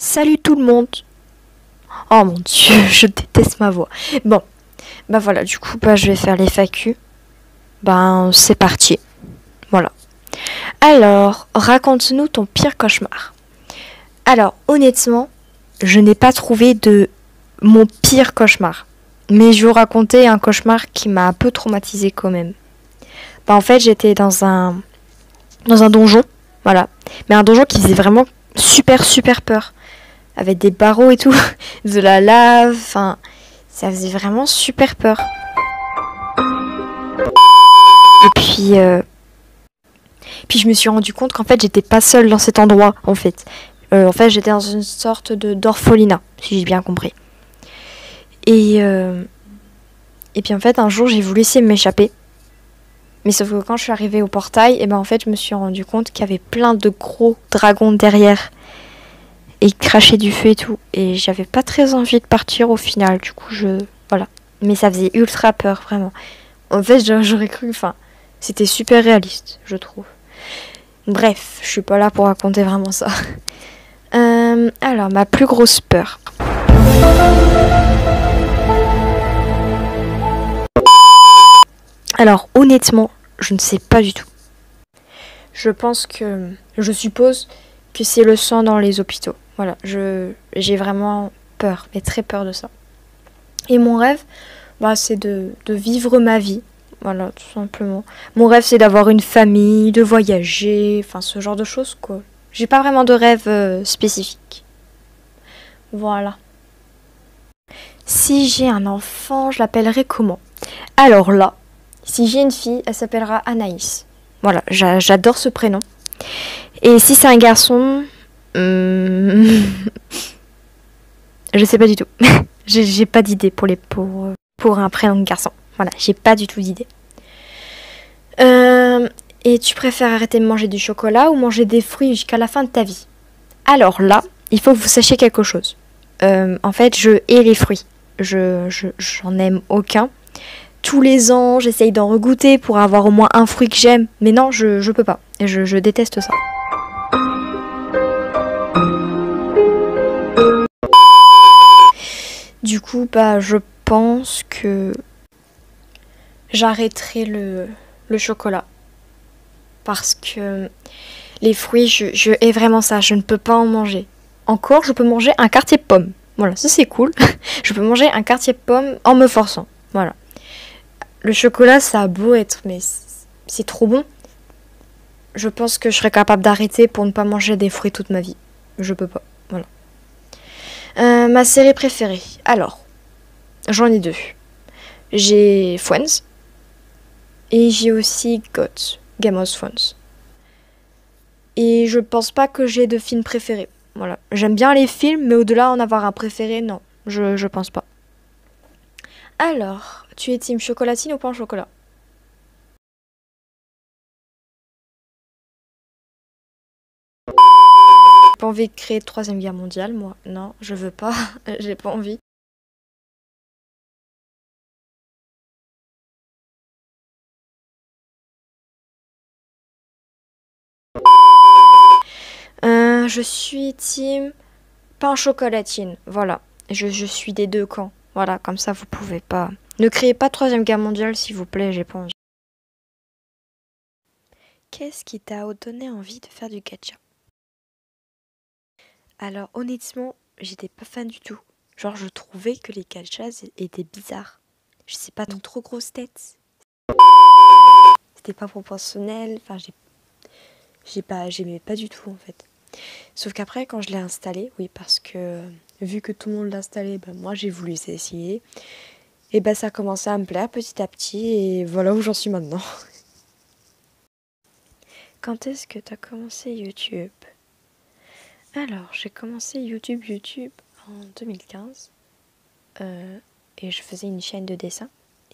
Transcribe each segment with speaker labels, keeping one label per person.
Speaker 1: Salut tout le monde. Oh mon dieu, je déteste ma voix. Bon, bah voilà, du coup, je vais faire les FAQ. C'est parti. Voilà. Alors, raconte-nous ton pire cauchemar. Alors, honnêtement, je n'ai pas trouvé de mon pire cauchemar. Mais je vais vous raconter un cauchemar qui m'a un peu traumatisé quand même. En fait, j'étais dans un donjon, voilà. Mais un donjon qui faisait vraiment super peur. Avec des barreaux et tout, de la lave, enfin, ça faisait vraiment super peur. Et puis je me suis rendu compte qu'en fait, j'étais pas seule dans cet endroit, en fait. J'étais dans une sorte d'orphelinat, si j'ai bien compris. Et puis en fait, un jour, j'ai voulu essayer de m'échapper. Mais sauf que quand je suis arrivée au portail, en fait, je me suis rendu compte qu'il y avait plein de gros dragons derrière. Et il crachait du feu et tout. Et j'avais pas très envie de partir au final. Du coup, voilà. Mais ça faisait ultra peur, vraiment. En fait, j'aurais cru... Enfin, c'était super réaliste, je trouve. Bref, je suis pas là pour raconter vraiment ça. Alors, ma plus grosse peur. Alors, honnêtement, je ne sais pas du tout. Je suppose que c'est le sang dans les hôpitaux. Voilà, j'ai vraiment peur, mais très peur de ça. Et mon rêve, c'est de vivre ma vie. Voilà, tout simplement. Mon rêve, c'est d'avoir une famille, de voyager, enfin ce genre de choses, quoi. J'ai pas vraiment de rêve spécifique. Voilà. Si j'ai un enfant, je l'appellerai comment? Alors là, si j'ai une fille, elle s'appellera Anaïs. Voilà, j'adore ce prénom. Et si c'est un garçon, je sais pas du tout. j'ai pas d'idée pour un prénom de garçon. Voilà, j'ai pas du tout d'idée. Et tu préfères arrêter de manger du chocolat ou manger des fruits jusqu'à la fin de ta vie? Alors là, il faut que vous sachiez quelque chose. En fait, je hais les fruits. J'en aime aucun. Tous les ans, j'essaye d'en regoûter pour avoir au moins un fruit que j'aime. Mais non, je peux pas. Je déteste ça. Du coup, je pense que j'arrêterai le chocolat. Parce que les fruits, je hais vraiment ça. Je ne peux pas en manger. Encore, je peux manger un quartier de pomme. Voilà, ça c'est cool. Je peux manger un quartier de pomme en me forçant. Voilà. Le chocolat, ça a beau être, mais c'est trop bon. Je pense que je serais capable d'arrêter pour ne pas manger des fruits toute ma vie. Je peux pas. Voilà. Ma série préférée. Alors, j'en ai deux. J'ai Friends. Et j'ai aussi GOT, Game of Thrones. Et je pense pas que j'ai de film préféré. Voilà. J'aime bien les films, mais au-delà en avoir un préféré, non. Je pense pas. Alors, tu es team chocolatine ou pain au chocolat? J'ai pas envie de créer de troisième guerre mondiale, moi. Non, je veux pas. J'ai pas envie. Je suis team pain chocolatine. Voilà. Je suis des deux camps. Voilà, comme ça vous pouvez pas. Ne créez pas de troisième guerre mondiale, s'il vous plaît, j'ai pas envie. Qu'est-ce qui t'a donné envie de faire du gacha? Alors honnêtement, j'étais pas fan du tout. Genre je trouvais que les gachas étaient bizarres. Je sais pas, trop grosses têtes. C'était pas proportionnel. Enfin, j'aimais pas du tout en fait. Sauf qu'après, quand je l'ai installé, oui, parce que vu que tout le monde l'a installé, moi j'ai voulu essayer. Et ça a commencé à me plaire petit à petit et voilà où j'en suis maintenant. Quand est-ce que t'as commencé YouTube? Alors, j'ai commencé YouTube en 2015. Et je faisais une chaîne de dessin.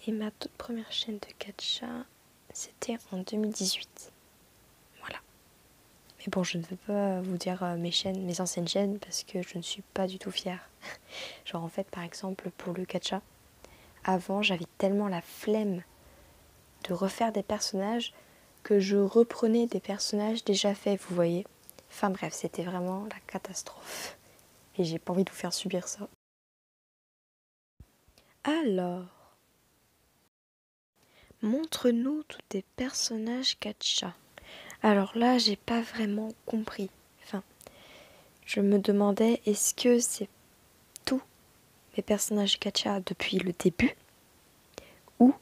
Speaker 1: Et ma toute première chaîne de gacha, c'était en 2018. Voilà. Mais bon, je ne veux pas vous dire mes anciennes chaînes parce que je ne suis pas du tout fière. Genre en fait, par exemple, pour le gacha, avant, j'avais tellement la flemme de refaire des personnages que je reprenais des personnages déjà faits, vous voyez. Enfin bref, c'était vraiment la catastrophe. Et j'ai pas envie de vous faire subir ça. Alors, montre-nous tous tes personnages gacha. Alors là, j'ai pas vraiment compris. Enfin, je me demandais, est-ce que c'est tous mes personnages gacha depuis le début ou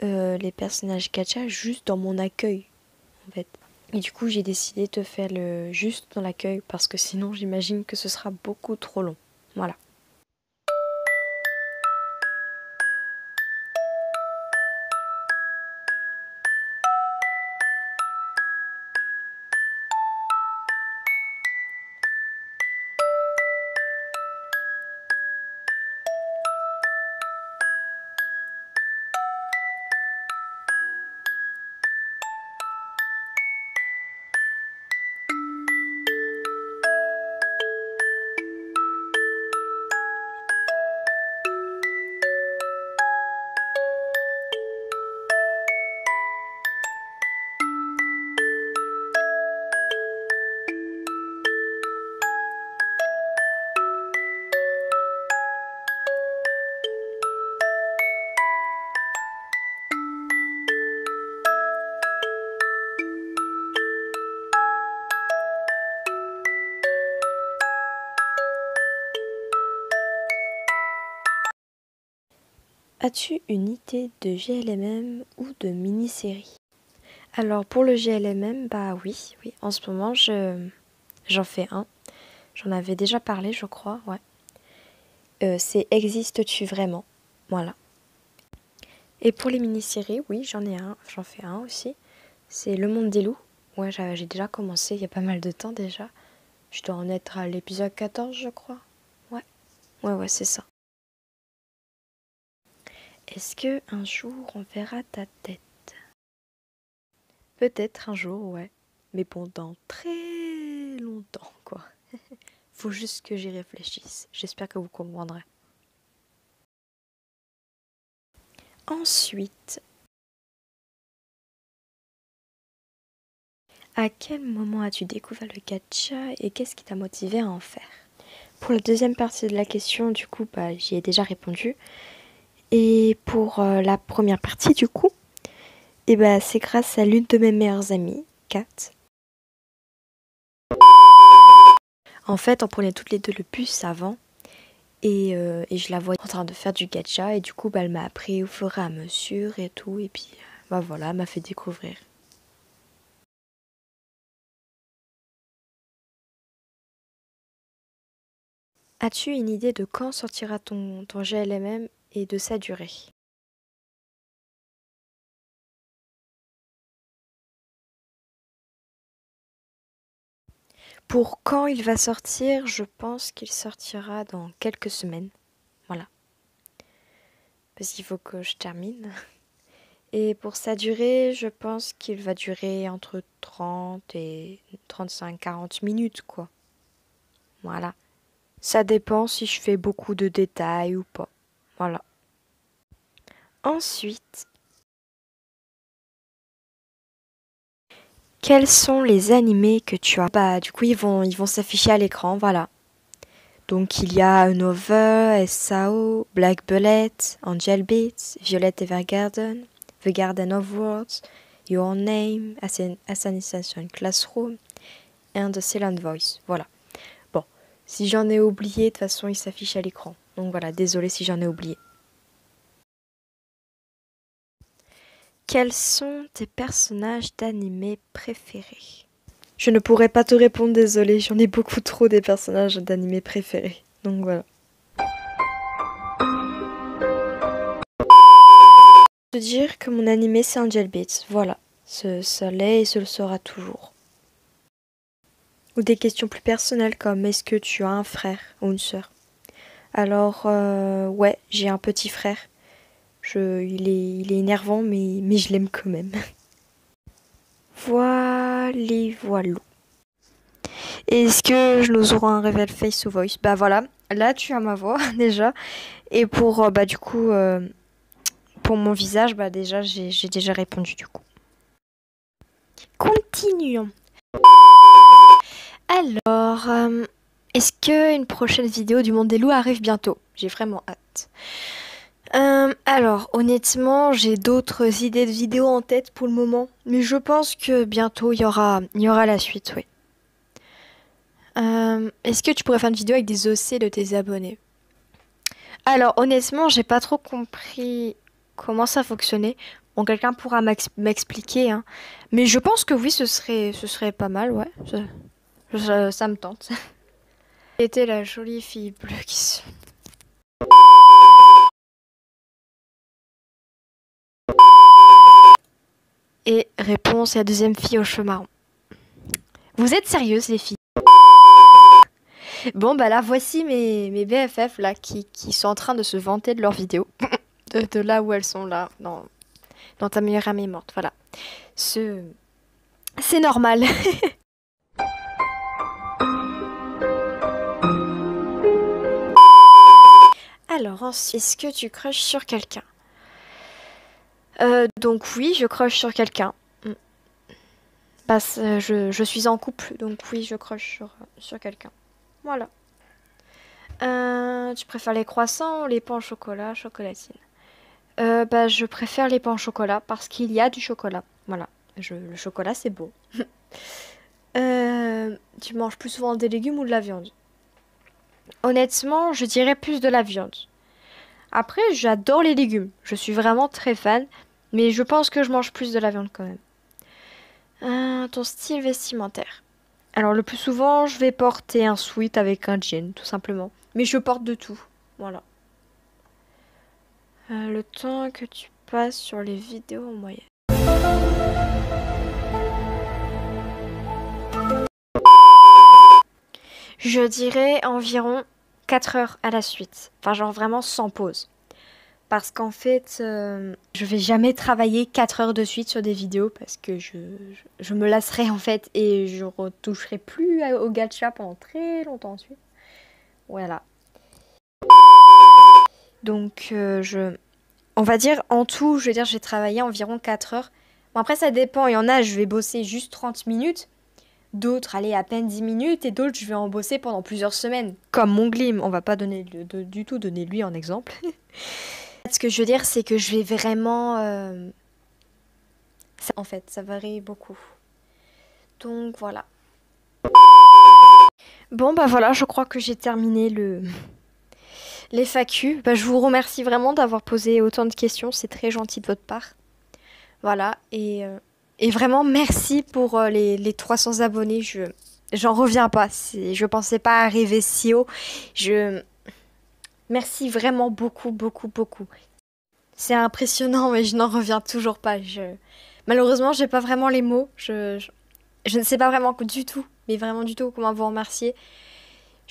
Speaker 1: les personnages gacha juste dans mon accueil, en fait. Et du coup, j'ai décidé de faire le juste dans l'accueil parce que sinon, j'imagine que ce sera beaucoup trop long. Voilà. As-tu une idée de GLMM ou de mini-série? Alors pour le GLMM, bah oui, en ce moment j'en fais un. J'en avais déjà parlé, je crois, ouais. C'est Existes-tu vraiment? Voilà. Et pour les mini-séries, oui, j'en fais un aussi. C'est Le Monde des loups. Ouais, j'ai déjà commencé il y a pas mal de temps déjà. Je dois en être à l'épisode 14, je crois. Ouais, ouais, c'est ça. Est-ce que un jour on verra ta tête? Peut-être un jour, ouais. Mais pendant très longtemps, quoi. Faut juste que j'y réfléchisse. J'espère que vous comprendrez. Ensuite, à quel moment as-tu découvert le gacha et qu'est-ce qui t'a motivé à en faire? Pour la deuxième partie de la question, du coup, bah, j'y ai déjà répondu. Et pour la première partie, du coup, et bah, c'est grâce à l'une de mes meilleures amies, Kat. En fait, on prenait toutes les deux le bus avant. Et je la voyais en train de faire du gacha. Et du coup, bah, elle m'a appris au fur et à mesure et tout. Et puis, bah voilà, elle m'a fait découvrir. As-tu une idée de quand sortira ton GLMM et de sa durée? Pour quand il va sortir, je pense qu'il sortira dans quelques semaines. Voilà. Parce qu'il faut que je termine. Et pour sa durée, je pense qu'il va durer entre 30 et 35-40 minutes, quoi. Voilà. Ça dépend si je fais beaucoup de détails ou pas. Voilà. Ensuite, quels sont les animés que tu as? Bah, du coup, ils vont s'afficher à l'écran, voilà. Donc, il y a Over, SAO, Black Bullet, Angel Beats, Violet Evergarden, The Garden of Words, Your Name, Assassination Classroom, and The Silent Voice. Voilà. Bon, si j'en ai oublié, de toute façon, ils s'affichent à l'écran. Donc voilà, désolé si j'en ai oublié. Quels sont tes personnages d'animé préférés? Je ne pourrais pas te répondre, désolé, j'en ai beaucoup trop des personnages d'animé préférés. Donc voilà. Je peux te dire que mon animé c'est Angel Beats, voilà. Ça l'est et ce le sera toujours. Ou des questions plus personnelles comme est-ce que tu as un frère ou une sœur? Alors ouais, j'ai un petit frère. Il est énervant mais je l'aime quand même. Voilà. Est-ce que nous aurons un révèle face to voice? Bah voilà, là tu as ma voix déjà. Et pour bah du coup pour mon visage, bah déjà j'ai déjà répondu du coup. Continuons. Alors, Est-ce qu'une prochaine vidéo du Monde des loups arrive bientôt? J'ai vraiment hâte. Alors, honnêtement, j'ai d'autres idées de vidéos en tête pour le moment. Mais je pense que bientôt, il y aura la suite, oui. Est-ce que tu pourrais faire une vidéo avec des OC de tes abonnés? Alors, honnêtement, j'ai pas trop compris comment ça fonctionnait. Bon, quelqu'un pourra m'expliquer, hein. Mais je pense que oui, ce serait pas mal, ouais. Ça me tente. Était la jolie fille bleue qui se... Et réponse à la deuxième fille aux cheveux marrons. Vous êtes sérieuses, les filles? Bon, bah là, voici mes BFF, là, qui sont en train de se vanter de leurs vidéos. de là où elles sont, là, dans ta meilleure amie morte, voilà. C'est normal. Alors, ensuite, est-ce que tu crushes sur quelqu'un? Donc oui, je crush sur quelqu'un. Parce je suis en couple, donc oui, je crush sur quelqu'un. Voilà. Tu préfères les croissants ou les pains au chocolat, chocolatine? Bah, je préfère les pains au chocolat parce qu'il y a du chocolat. Voilà. Le chocolat, c'est bon. Tu manges plus souvent des légumes ou de la viande? Honnêtement, je dirais plus de la viande. Après, j'adore les légumes. Je suis vraiment très fan. Mais je pense que je mange plus de la viande quand même. Ton style vestimentaire. Alors, le plus souvent, je vais porter un sweat avec un jean, tout simplement. Mais je porte de tout. Voilà. Le temps que tu passes sur les vidéos en moyenne. Je dirais environ 4 heures à la suite. Enfin, genre vraiment sans pause. Parce qu'en fait, je vais jamais travailler 4 heures de suite sur des vidéos parce que je me lasserai en fait et je retoucherai plus au gacha pendant très longtemps ensuite. Voilà. Donc, on va dire en tout, je veux dire, j'ai travaillé environ 4 heures. Bon, après, ça dépend. Il y en a, je vais bosser juste 30 minutes. D'autres, allez, à peine 10 minutes. Et d'autres, je vais en bosser pendant plusieurs semaines. Comme mon Glim. On va pas donner du tout donner lui en exemple. Ce que je veux dire, c'est que je vais vraiment... En fait, ça varie beaucoup. Donc, voilà. Bon, bah voilà, je crois que j'ai terminé les FAQ. Bah, je vous remercie vraiment d'avoir posé autant de questions. C'est très gentil de votre part. Voilà. Et vraiment, merci pour les 300 abonnés. J'en reviens pas. Je pensais pas arriver si haut. Merci vraiment beaucoup, beaucoup, beaucoup. C'est impressionnant, mais je n'en reviens toujours pas. Malheureusement, j'ai pas vraiment les mots. Je ne sais pas vraiment du tout, mais vraiment du tout comment vous remercier.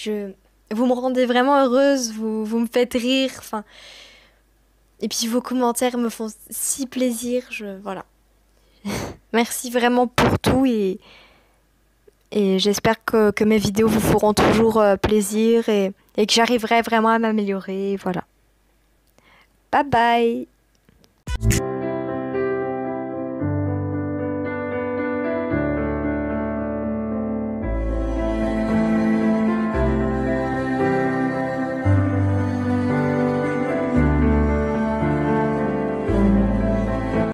Speaker 1: Vous me rendez vraiment heureuse, vous me faites rire. Enfin, et puis vos commentaires me font si plaisir. Voilà. Merci vraiment pour tout et j'espère que mes vidéos vous feront toujours plaisir et que j'arriverai vraiment à m'améliorer. Voilà. Bye bye.